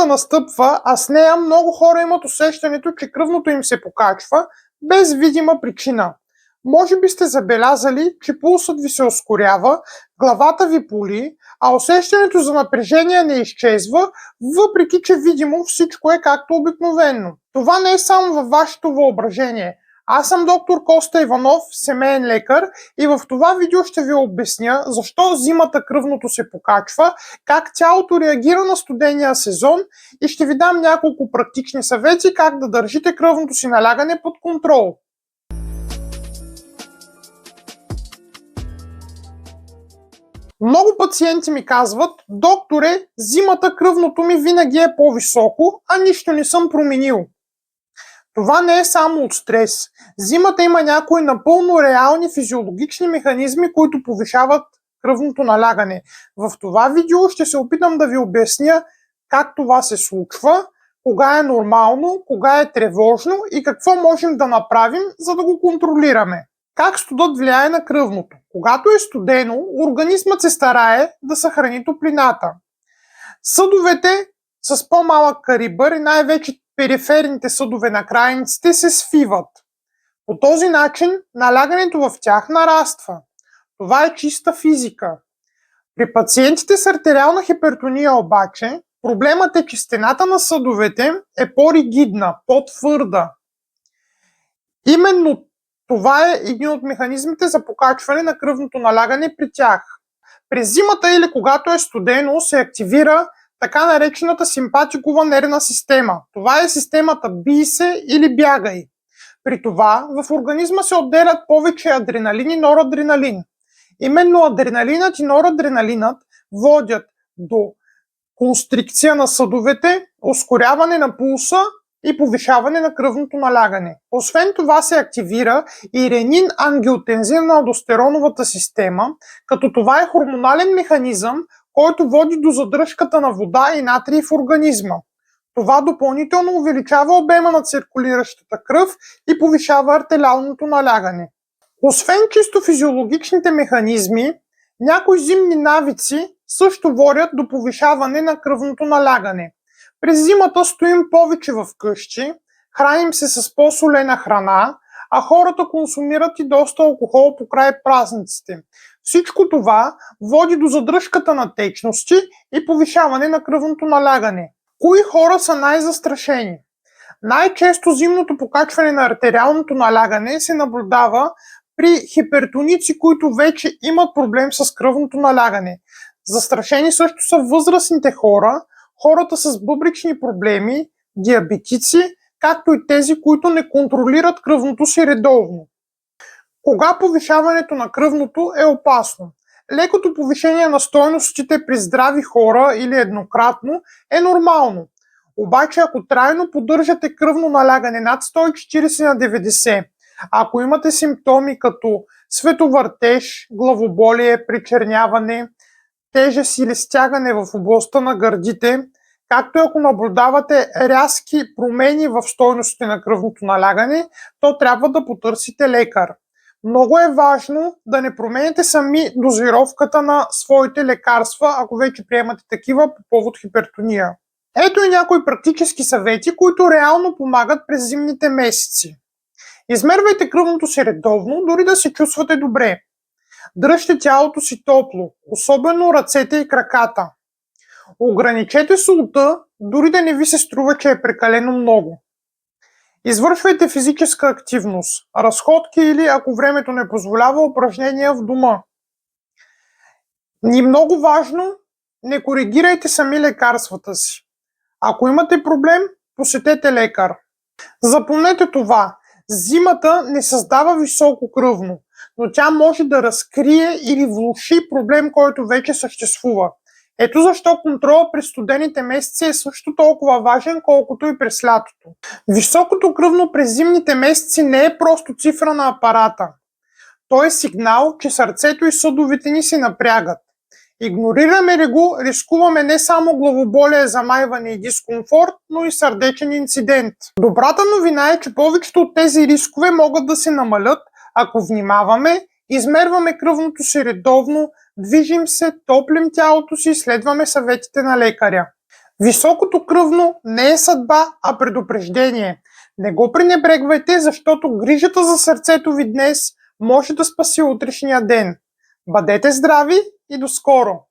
Зимата настъпва, а с нея много хора имат усещането, че кръвното им се покачва без видима причина. Може би сте забелязали, че пулсът ви се ускорява, главата ви боли, а усещането за напрежение не изчезва, въпреки че видимо всичко е както обикновено. Това не е само във вашето въображение. Аз съм доктор Коста Иванов, семеен лекар, и в това видео ще ви обясня защо зимата кръвното се покачва, как тялото реагира на студения сезон и ще ви дам няколко практични съвети как да държите кръвното си налягане под контрол. Много пациенти ми казват: докторе, зимата кръвното ми винаги е по-високо, а нищо не съм променил. Това не е само от стрес. Зимата има някои напълно реални физиологични механизми, които повишават кръвното налягане. В това видео ще се опитам да ви обясня как това се случва, кога е нормално, кога е тревожно и какво можем да направим, за да го контролираме. Как студът влияе на кръвното? Когато е студено, организмът се старае да съхрани топлината. Съдовете с по-малък калибър и най-вече периферните съдове на крайниците се свиват. По този начин налягането в тях нараства. Това е чиста физика. При пациентите с артериална хипертония обаче, проблемът е, че стената на съдовете е по-ригидна, по-твърда. Именно това е един от механизмите за покачване на кръвното налягане при тях. През зимата или когато е студено се активира така наречената симпатикова нервна система. Това е системата бий се или бягай. При това в организма се отделят повече адреналин и норадреналин. Именно адреналинът и норадреналинът водят до констрикция на съдовете, ускоряване на пулса и повишаване на кръвното налягане. Освен това се активира и ренин-ангиотензин на алдостероновата система, като това е хормонален механизъм, който води до задръжката на вода и натрий в организма. Това допълнително увеличава обема на циркулиращата кръв и повишава артериалното налягане. Освен чисто физиологичните механизми, някои зимни навици също водят до повишаване на кръвното налягане. През зимата стоим повече в къщи, храним се с по-солена храна, а хората консумират и доста алкохол по край празниците. Всичко това води до задръжката на течности и повишаване на кръвното налягане. Кои хора са най-застрашени? Най-често зимното покачване на артериалното налягане се наблюдава при хипертоници, които вече имат проблем с кръвното налягане. Застрашени също са възрастните хора, хората с бъбречни проблеми, диабетици, както и тези, които не контролират кръвното си редовно. Кога повишаването на кръвното е опасно? Лекото повишение на стойностите при здрави хора или еднократно е нормално. Обаче ако трайно поддържате кръвно налягане над 140 на 90, ако имате симптоми като световъртеж, главоболие, причерняване, тежест или стягане в областта на гърдите, както и ако наблюдавате рязки промени в стойностите на кръвното налягане, то трябва да потърсите лекар. Много е важно да не промените сами дозировката на своите лекарства, ако вече приемате такива по повод хипертония. Ето и някои практически съвети, които реално помагат през зимните месеци. Измервайте кръвното си редовно, дори да се чувствате добре. Дръжте тялото си топло, особено ръцете и краката. Ограничете солта, дори да не ви се струва, че е прекалено много. Извършвайте физическа активност, разходки или, ако времето не позволява, упражнения в дома. И много важно, не коригирайте сами лекарствата си. Ако имате проблем, посетете лекар. Запомнете това: зимата не създава високо кръвно, но тя може да разкрие или влоши проблем, който вече съществува. Ето защо контролът през студените месеци е също толкова важен, колкото и през лятото. Високото кръвно през зимните месеци не е просто цифра на апарата. То е сигнал, че сърцето и съдовите ни се напрягат. Игнорираме ли го, рискуваме не само главоболие, замайване и дискомфорт, но и сърдечен инцидент. Добрата новина е, че повечето от тези рискове могат да се намалят, ако внимаваме, измерваме кръвното си редовно, движим се, топлим тялото си и следваме съветите на лекаря. Високото кръвно не е съдба, а предупреждение. Не го пренебрегвайте, защото грижата за сърцето ви днес може да спаси утрешния ден. Бъдете здрави и до скоро!